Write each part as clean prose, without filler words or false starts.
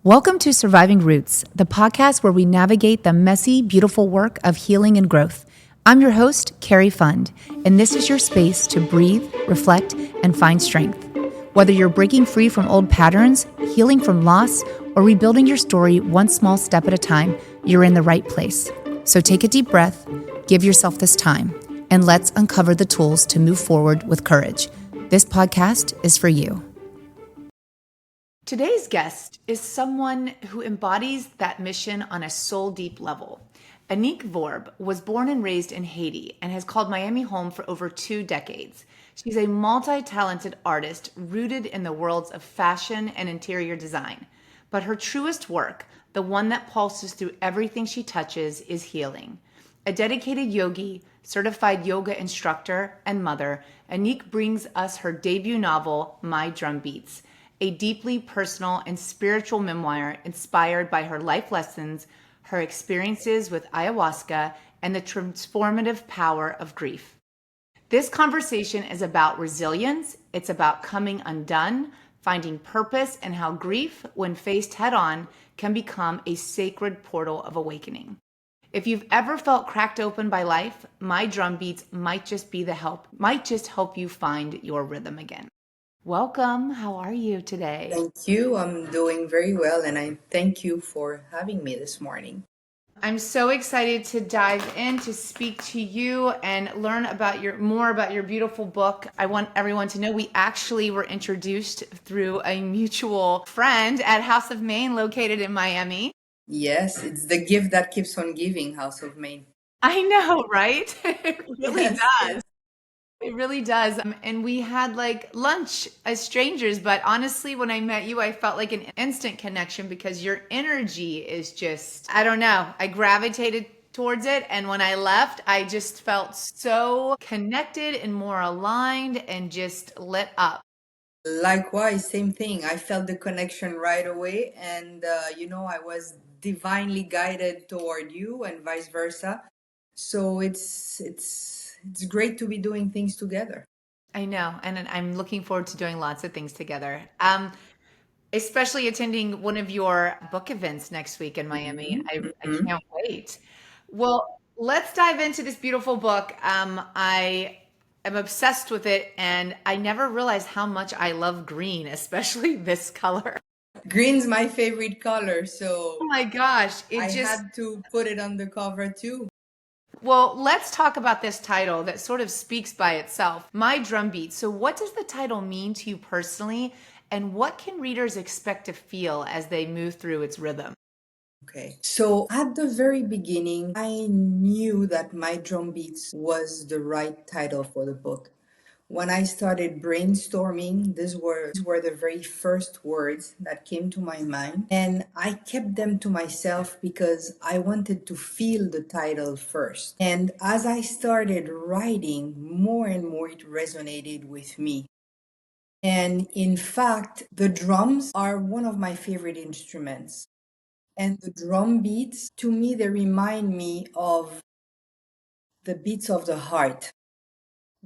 Welcome to Surviving Roots, the podcast where we navigate the messy, beautiful work of healing and growth. I'm your host, Cari Fund, and this is your space to breathe, reflect, and find strength. Whether you're breaking free from old patterns, healing from loss, or rebuilding your story one small step at a time, you're in the right place. So take a deep breath, give yourself this time, and let's uncover the tools to move forward with courage. This podcast is for you. Today's guest is someone who embodies that mission on a soul-deep level. Anick Vorbe was born and raised in Haiti and has called Miami home for over 2 decades. She's a multi-talented artist rooted in the worlds of fashion and interior design. But her truest work, the one that pulses through everything she touches, is healing. A dedicated yogi, certified yoga instructor, and mother, Anick brings us her debut novel, My Drumbeats, a deeply personal and spiritual memoir inspired by her life lessons, her experiences with ayahuasca, and the transformative power of grief. This conversation is about resilience. It's about coming undone, finding purpose, and how grief, when faced head-on, can become a sacred portal of awakening. If you've ever felt cracked open by life, My Drumbeats might just help you find your rhythm again. Welcome. How are you today? Thank you. I'm doing very well, and I thank you for having me this morning. I'm so excited to dive in to speak to you and learn more about your beautiful book. I want everyone to know we actually were introduced through a mutual friend at House of Maine located in Miami. Yes, it's the gift that keeps on giving, House of Maine. I know, right? It really Yes, does. It really does. And we had like lunch as strangers, but honestly, when I met you, I felt like an instant connection because your energy is just, I don't know, I gravitated towards it. And when I left, I just felt so connected and more aligned and just lit up. likewise, same thing. I felt the connection right away, and I was divinely guided toward you, and vice versa. So it's great to be doing things together. I know. And I'm looking forward to doing lots of things together. Especially attending one of your book events next week in Miami. I Mhm. can't wait. Well, let's dive into this beautiful book. I am obsessed with it, and I never realized how much I love green, especially this color. Green's my favorite color, Oh so my gosh, I it just, had to put it on the cover too. well, let's talk about this title that sort of speaks by itself. My Drumbeat. So what does the title mean to you personally, and what can readers expect to feel as they move through its rhythm? Okay. So at the very beginning, I knew that My Drum Beats was the right title for the book. When I started brainstorming, these were the very first words that came to my mind. And I kept them to myself because I wanted to feel the title first. And as I started writing, more and more it resonated with me. And in fact, the drums are one of my favorite instruments. And the drum beats, to me, they remind me of the beats of the heart.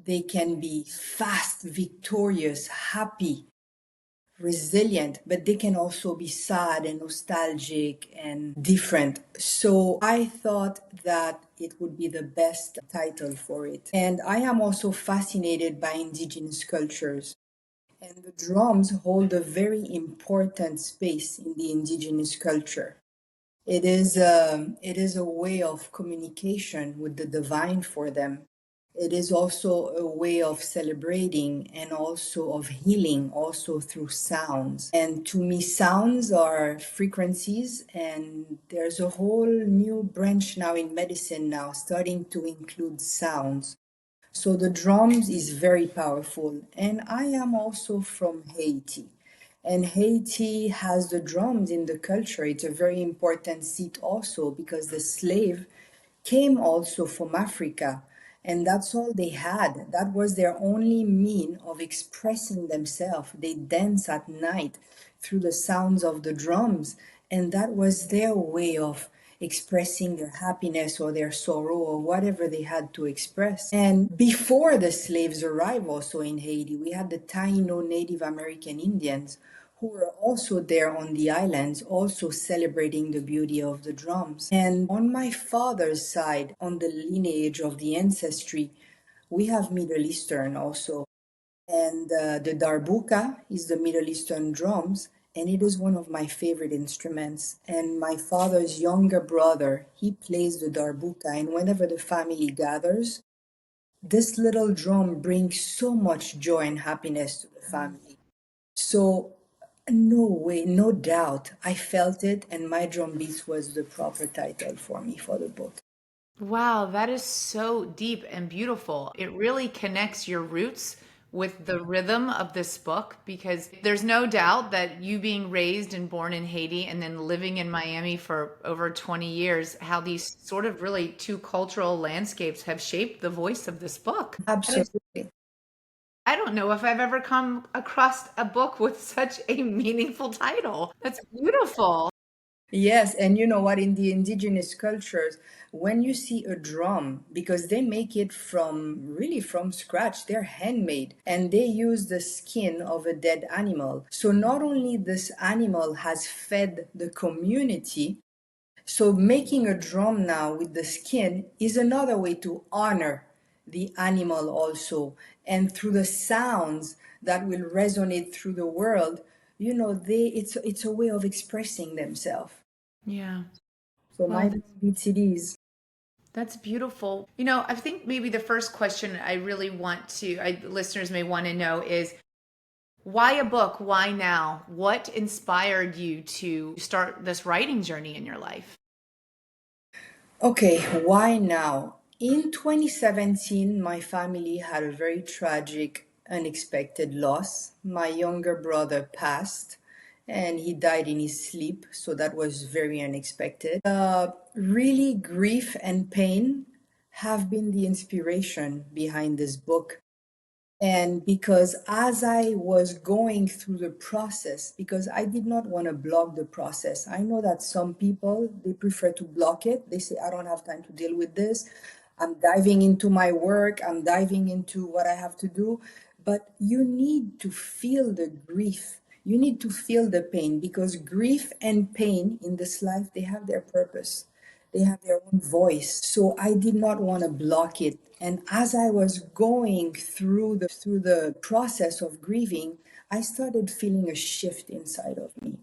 They can be fast, victorious, happy, resilient, but they can also be sad and nostalgic and different. So I thought that it would be the best title for it. And I am also fascinated by indigenous cultures. And the drums hold a very important space in the indigenous culture. It is a way of communication with the divine for them. It is also a way of celebrating and also of healing, also through sounds. And to me, sounds are frequencies, and there's a whole new branch now in medicine now starting to include sounds. So the drums is very powerful. And I am also from Haiti. And Haiti has the drums in the culture. It's a very important seat also because the slave came also from Africa. And that's all they had. That was their only mean of expressing themselves. They dance at night through the sounds of the drums. And that was their way of expressing their happiness or their sorrow or whatever they had to express. And before the slaves arrived also in Haiti, we had the Taino Native American Indians who were also there on the islands, also celebrating the beauty of the drums. And on my father's side, on the lineage of the ancestry, we have Middle Eastern also. And the darbuka is the Middle Eastern drums, and it is one of my favorite instruments. And my father's younger brother, he plays the darbuka, and whenever the family gathers, this little drum brings so much joy and happiness to the family. So, no way, no doubt, I felt it, and My Drum Beats was the proper title for me for the book. Wow, that is so deep and beautiful. It really connects your roots with the rhythm of this book because there's no doubt that you being raised and born in Haiti and then living in Miami for over 20 years, how these sort of really two cultural landscapes have shaped the voice of this book. That is, Absolutely. I don't know if I've ever come across a book with such a meaningful title. That's beautiful. Yes, and you know what, in the indigenous cultures, when you see a drum, because they make it from really from scratch, they're handmade, and they use the skin of a dead animal. So not only this animal has fed the community, so making a drum now with the skin is another way to honor the animal also. And through the sounds that will resonate through the world, you know, it's a way of expressing themselves. Yeah. So Well, my drum beats it is. that's beautiful. I think maybe the first question I really want listeners may want to know is why a book? Why now? What inspired you to start this writing journey in your life? Okay, why now? In 2017, my family had a very tragic, unexpected loss. My younger brother passed and he died in his sleep, so that was very unexpected. Really, grief and pain have been the inspiration behind this book. And because as I was going through the process, because I did not want to block the process, I know that some people, they prefer to block it. They say, I don't have time to deal with this. I'm diving into my work, I'm diving into what I have to do. But you need to feel the grief. You need to feel the pain because grief and pain in this life, they have their purpose, they have their own voice. So I did not want to block it. And as I was going through the process of grieving, I started feeling a shift inside of me.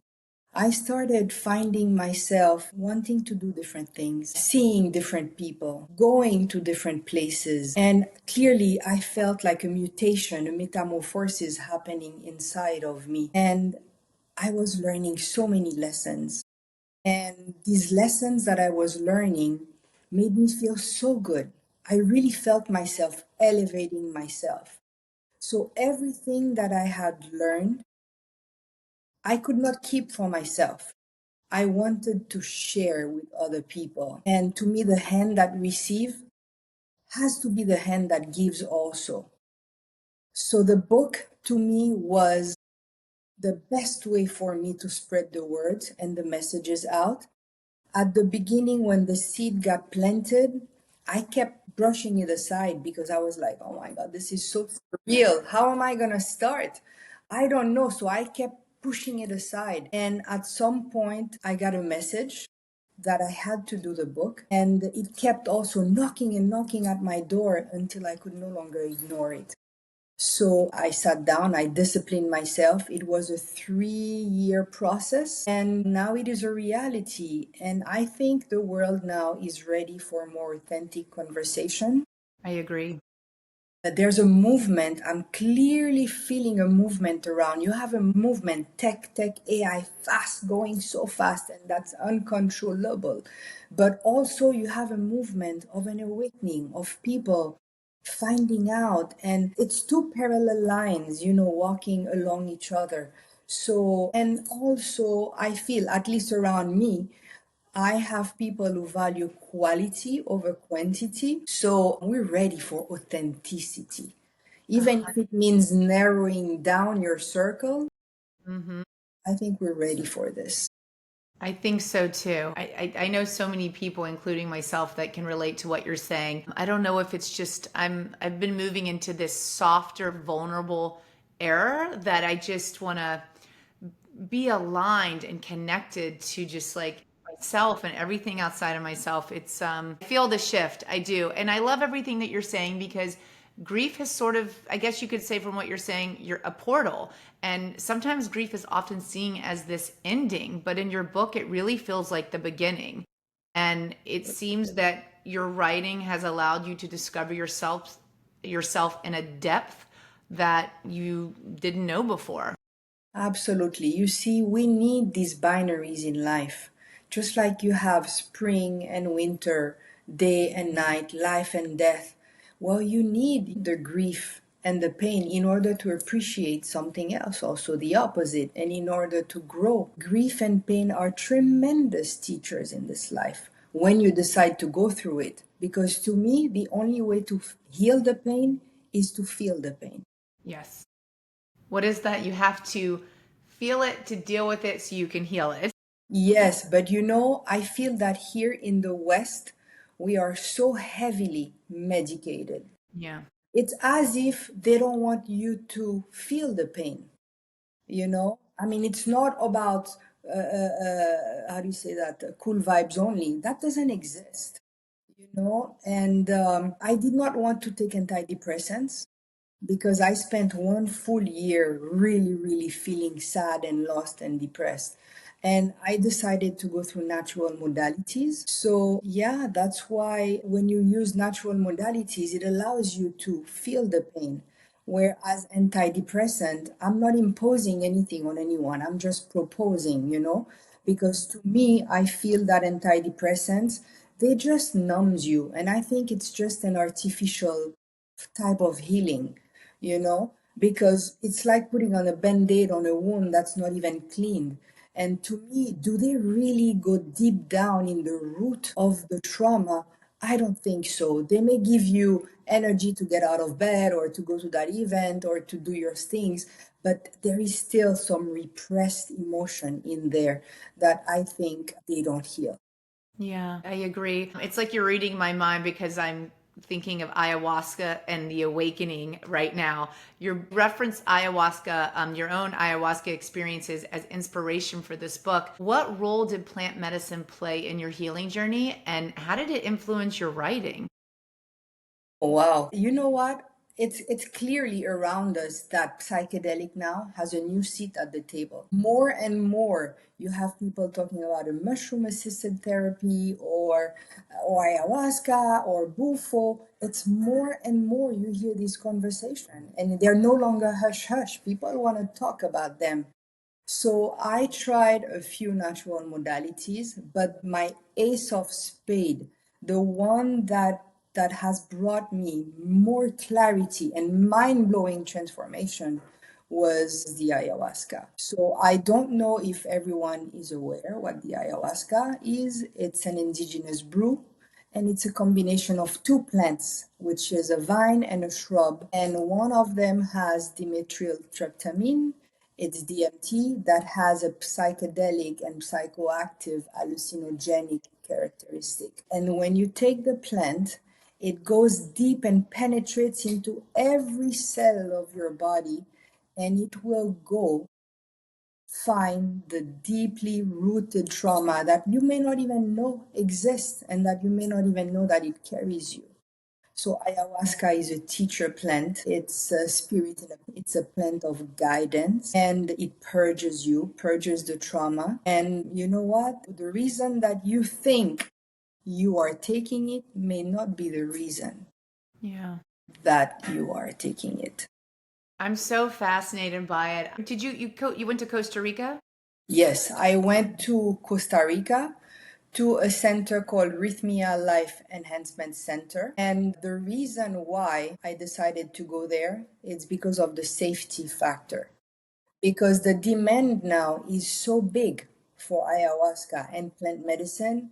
I started finding myself wanting to do different things, seeing different people, going to different places. And clearly, I felt like a mutation, a metamorphosis happening inside of me. And I was learning so many lessons. And these lessons that I was learning made me feel so good. I really felt myself elevating myself. So everything that I had learned, I could not keep for myself. I wanted to share with other people. And to me, the hand that receives has to be the hand that gives also. So the book to me was the best way for me to spread the words and the messages out. At the beginning, when the seed got planted, I kept brushing it aside because I was like, oh my God, this is so real. How am I going to start? I don't know. So I kept pushing it aside. And at some point, I got a message that I had to do the book. And it kept also knocking and knocking at my door until I could no longer ignore it. So I sat down, I disciplined myself. It was a 3-year process, and now it is a reality. And I think the world now is ready for more authentic conversation. I agree. There's a movement. I'm clearly feeling a movement around. You have a movement, tech, AI, fast, going so fast, and that's uncontrollable. But also, you have a movement of an awakening of people finding out, and it's two parallel lines, walking along each other. So, and also, I feel, at least around me, I have people who value quality over quantity. So we're ready for authenticity. Even if it means narrowing down your circle, Mhm. I think we're ready for this. I think so too. I know so many people, including myself, that can relate to what you're saying. I don't know if it's just I've been moving into this softer, vulnerable era that I just want to be aligned and connected to just like myself and everything outside of myself. It's I feel the shift. I do. And I love everything that you're saying because grief has sort of, I guess you could say from what you're saying, you're a portal. And sometimes grief is often seen as this ending, but in your book it really feels like the beginning. And it seems that your writing has allowed you to discover yourself in a depth that you didn't know before. Absolutely. You see, we need these binaries in life. Just like you have spring and winter, day and night, life and death. Well, you need the grief and the pain in order to appreciate something else, also the opposite, and in order to grow. Grief and pain are tremendous teachers in this life when you decide to go through it. Because to me, the only way to heal the pain is to feel the pain. Yes. What is that? You have to feel it to deal with it so you can heal it. Yes, but you know, I feel that here in the West, we are so heavily medicated. Yeah. It's as if they don't want you to feel the pain, you know? I mean, it's not about, how do you say that, cool vibes only. That doesn't exist, you know? And I did not want to take antidepressants because I spent one full year really, really feeling sad and lost and depressed. And I decided to go through natural modalities. So, yeah, that's why when you use natural modalities, it allows you to feel the pain. Whereas antidepressant, I'm not imposing anything on anyone, I'm just proposing, you know, because to me, I feel that antidepressants, they just numbs you. And I think it's just an artificial type of healing, you know, because it's like putting on a band-aid on a wound that's not even cleaned. And to me, do they really go deep down in the root of the trauma? I don't think so. They may give you energy to get out of bed or to go to that event or to do your things, but there is still some repressed emotion in there that I think they don't heal. Yeah, I agree. It's like you're reading my mind because I'm thinking of ayahuasca and the awakening right now. You referenced ayahuasca, your own ayahuasca experiences as inspiration for this book. What role did plant medicine play in your healing journey, and how did it influence your writing? Wow. You know what? It's clearly around us that psychedelic now has a new seat at the table. More and more, you have people talking about a mushroom-assisted therapy or ayahuasca or bufo. It's more and more you hear this conversation, and they're no longer hush hush. People want to talk about them. So I tried a few natural modalities, but my ace of spade, the one that has brought me more clarity and mind-blowing transformation was the ayahuasca. So I don't know if everyone is aware what the ayahuasca is. It's an indigenous brew and it's a combination of two plants, which is a vine and a shrub. And one of them has dimethyltryptamine, it's DMT, that has a psychedelic and psychoactive hallucinogenic characteristic. And when you take the plant, it goes deep and penetrates into every cell of your body, and it will go find the deeply rooted trauma that you may not even know exists and that you may not even know that it carries you. So ayahuasca is a teacher plant. It's a spirit, it's a plant of guidance and it purges you, purges the trauma. And you know what? The reason that you think you are taking it may not be the reason Yeah. that you are taking it. I'm so fascinated by it. Did you went to Costa Rica? Yes, I went to Costa Rica to a center called Rhythmia Life Enhancement Center. And the reason why I decided to go there is because of the safety factor. Because the demand now is so big for ayahuasca and plant medicine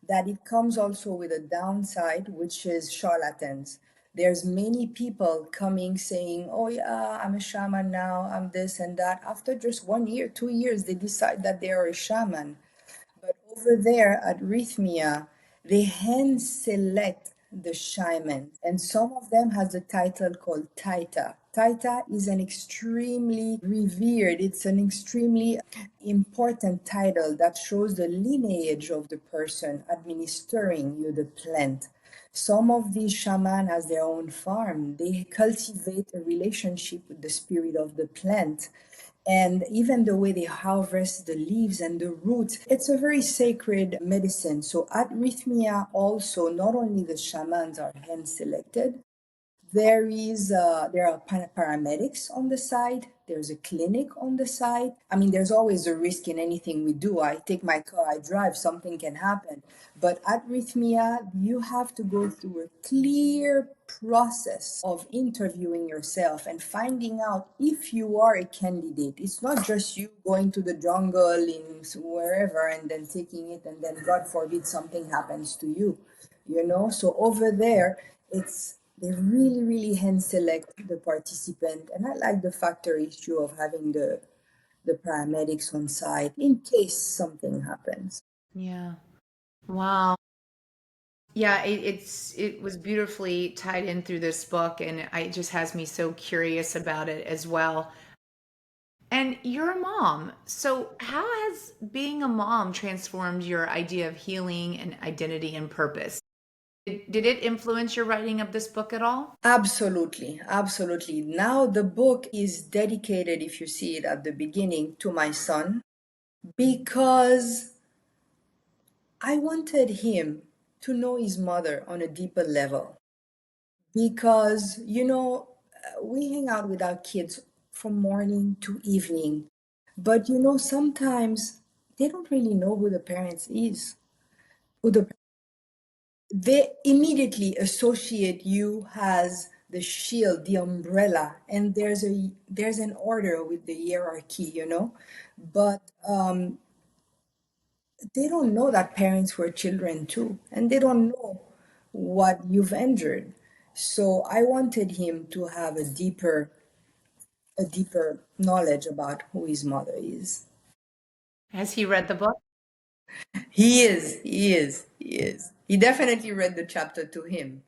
that it comes also with a downside, which is charlatans. There's many people coming saying, oh yeah, I'm a shaman now, I'm this and that. After just 1 year, 2 years, they decide that they are a shaman. But over there at Rhythmia, they hand select the shaman, and some of them has the title called Taita. Taita is an extremely revered, it's an extremely important title that shows the lineage of the person administering you the plant. Some of these shaman has their own farm. They cultivate a relationship with the spirit of the plant. And even the way they harvest the leaves and the roots, it's a very sacred medicine. So at Rhythmia also, not only the shamans are hand selected, there are paramedics on the side. There's a clinic on the side. I mean, there's always a risk in anything we do. I take my car, I drive, something can happen. But at Rhythmia, you have to go through a clear process of interviewing yourself and finding out if you are a candidate. It's not just you going to the jungle in wherever and then taking it and then God forbid something happens to you. So over there it's they really hand select the participant, and I like the factor issue of having the paramedics on site in case something happens. Yeah. Wow. Yeah, it was beautifully tied in through this book, and it just has me so curious about it as well. And you're a mom. So how has being a mom transformed your idea of healing and identity and purpose? Did it influence your writing of this book at all? Absolutely. Now the book is dedicated, if you see it at the beginning, to my son because I wanted him to know his mother on a deeper level. Because, we hang out with our kids from morning to evening, but sometimes they don't really know who the parents is. Who they immediately associate you as the shield, the umbrella, and there's an order with the hierarchy. But they don't know that parents were children too, and they don't know what you've endured. So I wanted him to have a deeper knowledge about who his mother is. Has he read the book? He is. He definitely read the chapter to him.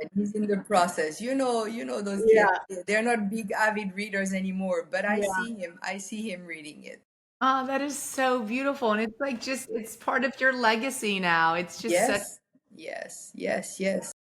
And he's in the process. You know those kids. Yeah. They're not big avid readers anymore, but I Yeah. see him. I see him reading it. Oh, that is so beautiful. And it's like just, it's part of your legacy now. It's just such, Yes, yes.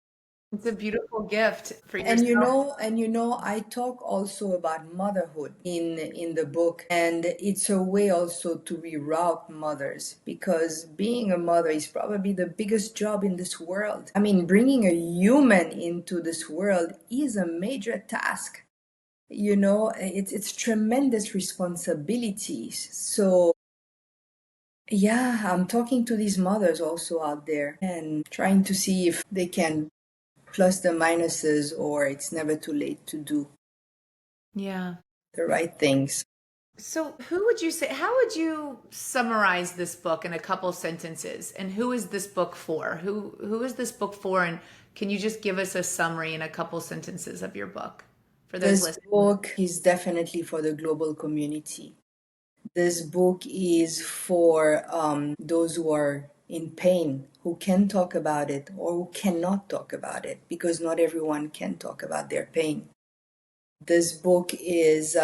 it's a beautiful gift for And you yourself. know, and you know, I talk also about motherhood in the book, and it's a way also to reroute mothers because being a mother is probably the biggest job in this world. I mean, bringing a human into this world is a major task. It's tremendous responsibilities. So yeah, I'm talking to these mothers also out there and trying to see if they can plus the minuses, or it's never too late to do Yeah. the right things. So, who would you say, how would you summarize this book in a couple sentences? And who is this book for? Who is this book for? And can you just give us a summary in a couple sentences of your book for those This listening? book is definitely for the global community. This book is for those who are in pain, who can talk about it or who cannot talk about it, because not everyone can talk about their pain. This book is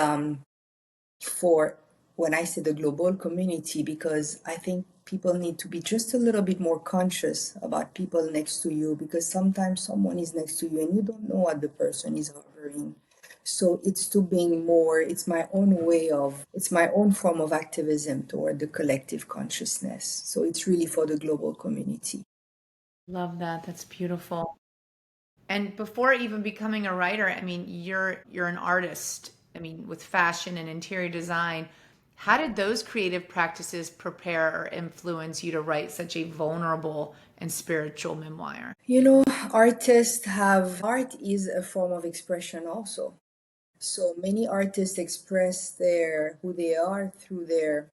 for, when I say the global community, because I think people need to be just a little bit more conscious about people next to you, because sometimes someone is next to you and you don't know what the person is harboring. So it's to being more, it's my own form of activism toward the collective consciousness. So it's really for the global community. Love that. That's beautiful. And before even becoming a writer, I mean, you're an artist. I mean, with fashion and interior design, how did those creative practices prepare or influence you to write such a vulnerable and spiritual memoir? Art is a form of expression also. So many artists express their who they are through their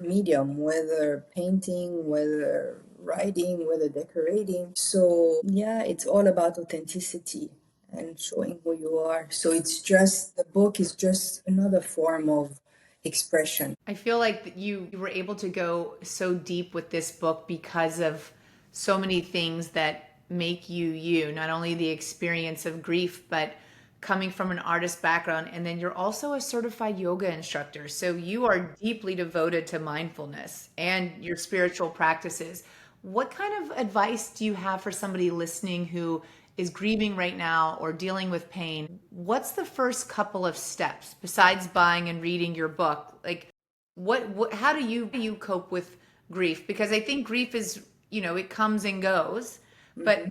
medium, whether painting, whether writing, whether decorating. So yeah, it's all about authenticity and showing who you are. So the book is just another form of expression. I feel like that you were able to go so deep with this book because of so many things that make you you, not only the experience of grief, but coming from an artist background, and then you're also a certified yoga instructor. So you are deeply devoted to mindfulness and your spiritual practices. What kind of advice do you have for somebody listening who is grieving right now or dealing with pain? What's the first couple of steps besides buying and reading your book? Like what how do you cope with grief? Because I think grief is, it comes and goes, but Mhm.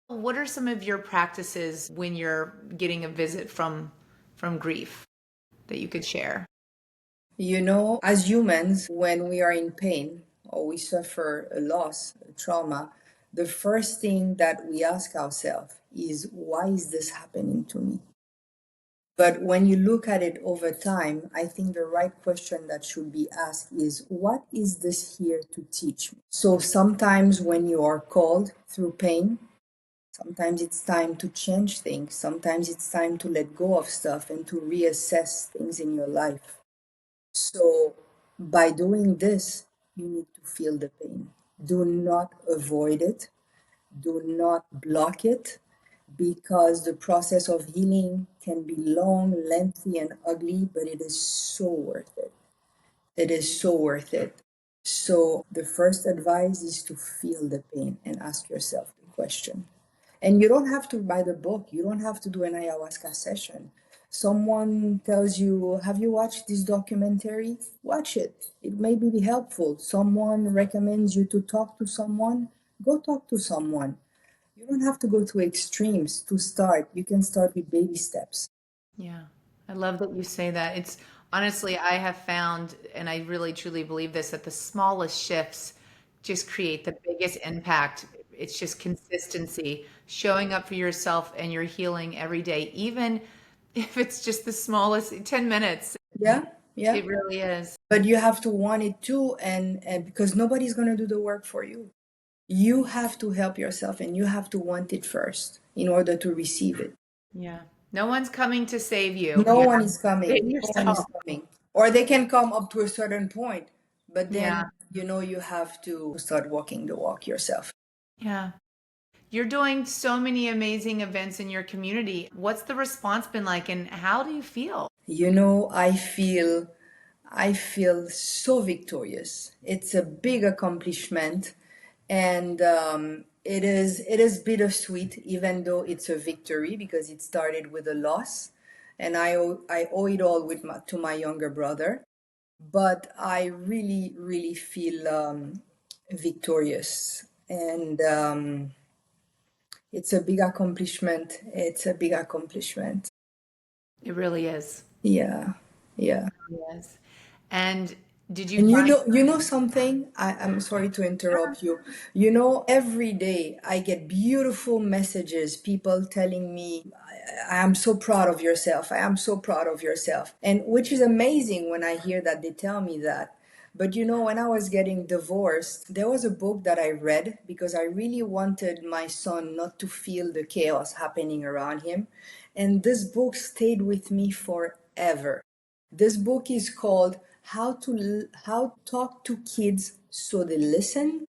what are some of your practices when you're getting a visit from grief that you could share? As humans, when we are in pain or we suffer a loss, a trauma, the first thing that we ask ourselves is, why is this happening to me? But when you look at it over time, I think the right question that should be asked is, what is this here to teach me? So sometimes when you are called through pain, sometimes it's time to change things. Sometimes it's time to let go of stuff and to reassess things in your life. So by doing this, you need to feel the pain. Do not avoid it. Do not block it, because the process of healing can be long, lengthy, and ugly, but it is so worth it. It is so worth it. So the first advice is to feel the pain and ask yourself the question. And you don't have to buy the book. You don't have to do an ayahuasca session. Someone tells you, have you watched this documentary? Watch it. It may be helpful. Someone recommends you to talk to someone. Go talk to someone. You don't have to go to extremes to start. You can start with baby steps. Yeah, I love that you say that. It's honestly, I have found, and I really truly believe this, that the smallest shifts just create the biggest impact. It's just consistency, showing up for yourself and your healing every day, even if it's just the smallest 10 minutes. Yeah, yeah. It really is. But you have to want it too, and because nobody's going to do the work for you. You have to help yourself and you have to want it first in order to receive it. Yeah. No one's coming to save you. No You one have is to save coming. No one is yourself. coming. Or they can come up to a certain point, but Yeah. then you have to start walking the walk yourself. Yeah. You're doing so many amazing events in your community. What's the response been like and how do you feel? I feel so victorious. It's a big accomplishment, and it is bittersweet, even though it's a victory because it started with a loss, and I owe it all to my younger brother. But I really really feel victorious, and it's a big accomplishment. It's a big accomplishment. It really is. Yeah, yeah. Yes. And did you And find something? I'm sorry to yeah. interrupt you. Every day I get beautiful messages, people telling me, I am so proud of yourself. I am so proud of yourself. And which is amazing when I hear that they tell me that. But when I was getting divorced, there was a book that I read because I really wanted my son not to feel the chaos happening around him. And this book stayed with me forever. This book is called How to Talk to Kids So They Listen,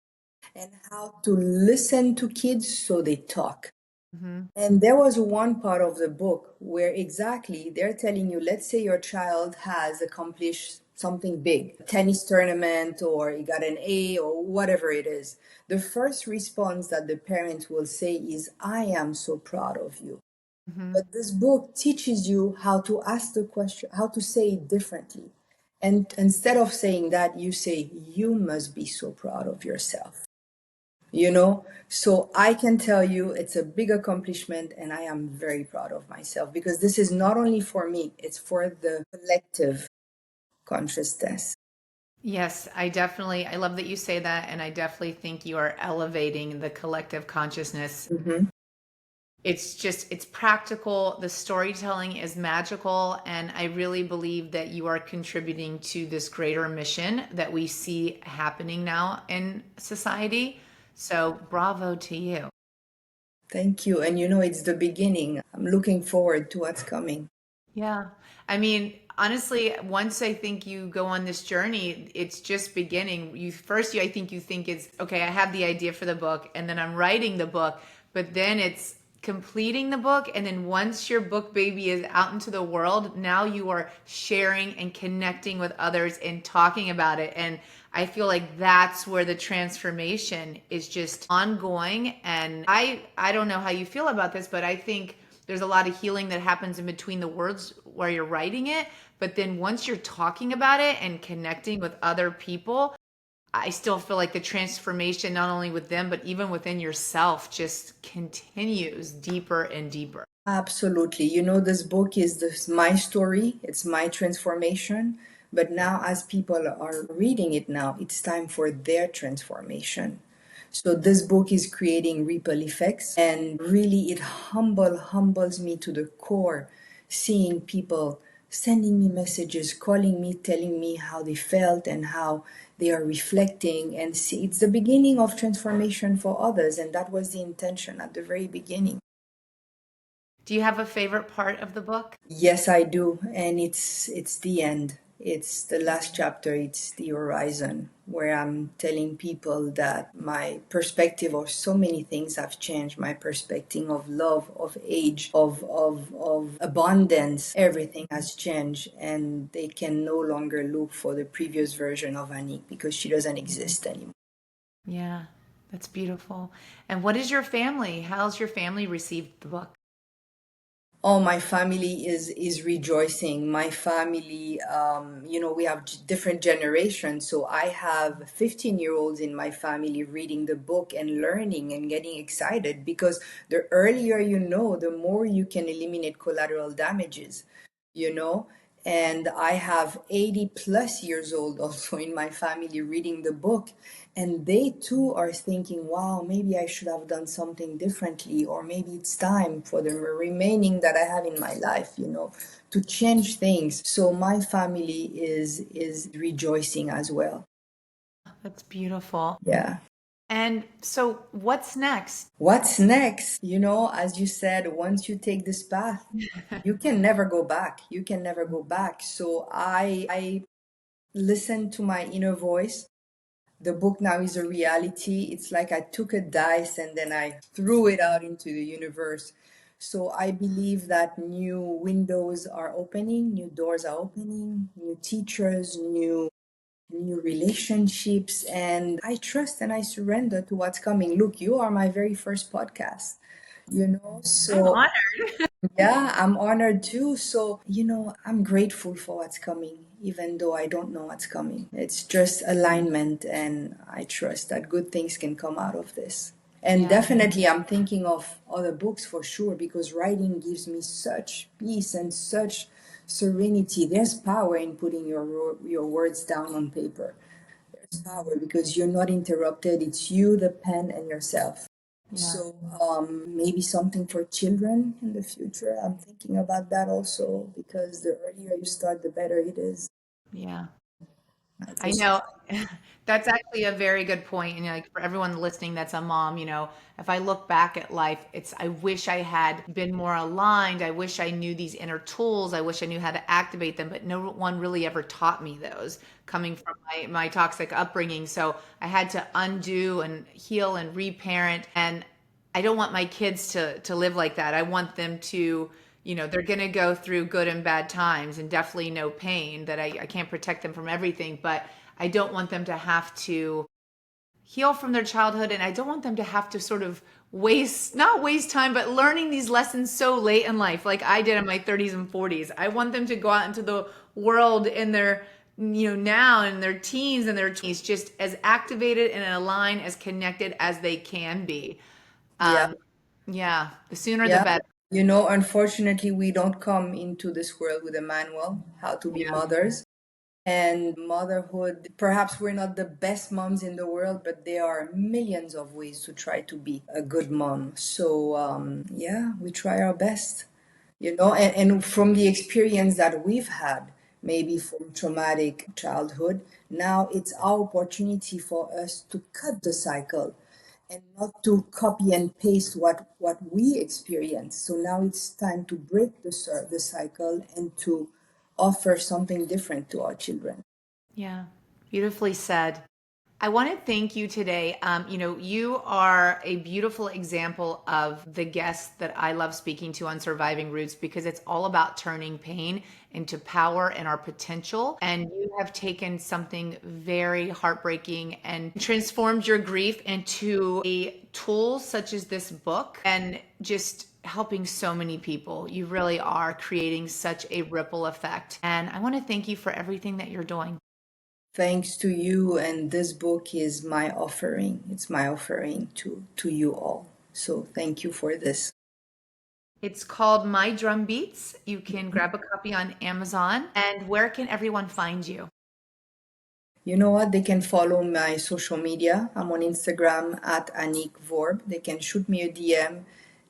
and How to Listen to Kids So They Talk. Mhm. And there was one part of the book where exactly they're telling you, let's say your child has accomplished something big, a tennis tournament, or he got an A, or whatever it is. The first response that the parent will say is, I am so proud of you. Mhm. But this book teaches you how to ask the question, how to say it differently. And instead of saying that, you say, you must be so proud of yourself. So I can tell you it's a big accomplishment, and I am very proud of myself because this is not only for me, it's for the collective consciousness. Yes, I love that you say that, and I definitely think you are elevating the collective consciousness. Hmm. It's practical. The storytelling is magical. And I really believe that you are contributing to this greater mission that we see happening now in society. So bravo to you. Thank you. And it's the beginning. I'm looking forward to what's coming. Yeah. I mean, honestly, once I think you go on this journey, it's just beginning. I think you think it's okay, I have the idea for the book and then I'm writing the book, but then it's completing the book, and then once your book baby is out into the world, now you are sharing and connecting with others and talking about it. And I feel like that's where the transformation is just ongoing. And I don't know how you feel about this, but I think there's a lot of healing that happens in between the words where you're writing it, but then once you're talking about it and connecting with other people, I still feel like the transformation, not only with them, but even within yourself, just continues deeper and deeper. Absolutely. You know, this book is my story, it's my transformation. But now, as people are reading it now, it's time for their transformation. So this book is creating ripple effects, and really it humbles me to the core, seeing people sending me messages, calling me, telling me how they felt and how they are reflecting. And see, it's the beginning of transformation for others, and that was the intention at the very beginning. Do you have a favorite part of the book? Yes, I do, and it's the end. It's the last chapter. It's the horizon where I'm telling people that my perspective of so many things have changed. My perspective of love, of age, of abundance, everything has changed, and they can no longer look for the previous version of Anick because she doesn't exist anymore. Yeah, that's beautiful. And what is your family? How's your family received the book? Oh, my family is rejoicing. My family, we have different generations. So I have 15-year-olds in my family reading the book and learning and getting excited because the earlier you know, the more you can eliminate collateral damages, you know. And I have 80 plus years old also in my family reading the book, and they too are thinking, wow, maybe I should have done something differently, or maybe it's time for the remaining that I have in my life, to change things. So my family is rejoicing as well. That's beautiful. Yeah. And so, what's next? What's next? As you said, once you take this path, you can never go back. You can never go back. So I listen to my inner voice. The book now is a reality. It's like I took a dice and then I threw it out into the universe. So I believe that new windows are opening, new doors are opening, new teachers, new relationships, and I trust and I surrender to what's coming. Look, you are my very first podcast, I'm so honored. yeah, I'm honored too. So, I'm grateful for what's coming, even though I don't know what's coming. It's just alignment, and I trust that good things can come out of this. And Yeah. definitely, I'm thinking of other books for sure because writing gives me such peace and such serenity. There's power in putting your words down on paper. There's power because you're not interrupted. It's you, the pen, and yourself. Yeah. So maybe something for children in the future. I'm thinking about that also because the earlier you start, the better it is. Yeah. I I just, know. That's actually a very good point. And like for everyone listening that's a mom, if I look back at life, I wish I had been more aligned. I wish I knew these inner tools. I wish I knew how to activate them, but no one really ever taught me those coming from my toxic upbringing. So I had to undo and heal and reparent. And I don't want my kids to live like that. I want them to, they're going to go through good and bad times and definitely no pain that I can't protect them from everything, but I don't want them to have to heal from their childhood. And I don't want them to have to sort of not waste time, but learning these lessons so late in life, like I did in my 30s and 40s. I want them to go out into the world in their, now in their teens and their 20s, just as activated and aligned, as connected as they can be. yeah, Yeah, the sooner the yeah. better. Unfortunately, we don't come into this world with a manual how to be Yeah. mothers. And motherhood, perhaps we're not the best moms in the world, but there are millions of ways to try to be a good mom. So, yeah, we try our best, and from the experience that we've had, maybe from traumatic childhood, now it's our opportunity for us to cut the cycle and not to copy and paste what we experience. So now it's time to break the cycle and to offer something different to our children. Yeah, beautifully said. I want to thank you today. You are a beautiful example of the guest that I love speaking to on Surviving Roots, because it's all about turning pain into power and our potential. And you have taken something very heartbreaking and transformed your grief into a tool such as this book, and just helping so many people. You really are creating such a ripple effect. And I want to thank you for everything that you're doing. Thanks to you, and this book is my offering. It's my offering to you all. So thank you for this. It's called My Drumbeats. You can grab a copy on Amazon. And where can everyone find you? You know what? They can follow my social media. I'm on Instagram at Anick Vorbe. They can shoot me a DM,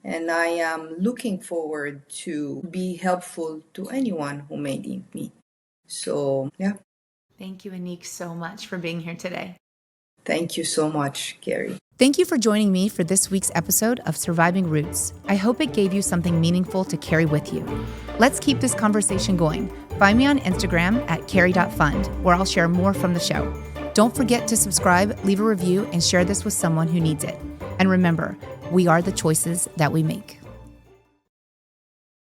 and I am looking forward to be helpful to anyone who may need me. So, yeah. Thank you, Anick, so much for being here today. Thank you so much, Cari. Thank you for joining me for this week's episode of Surviving Roots. I hope it gave you something meaningful to carry with you. Let's keep this conversation going. Find me on Instagram at cari.fund, where I'll share more from the show. Don't forget to subscribe, leave a review, and share this with someone who needs it. And remember, we are the choices that we make.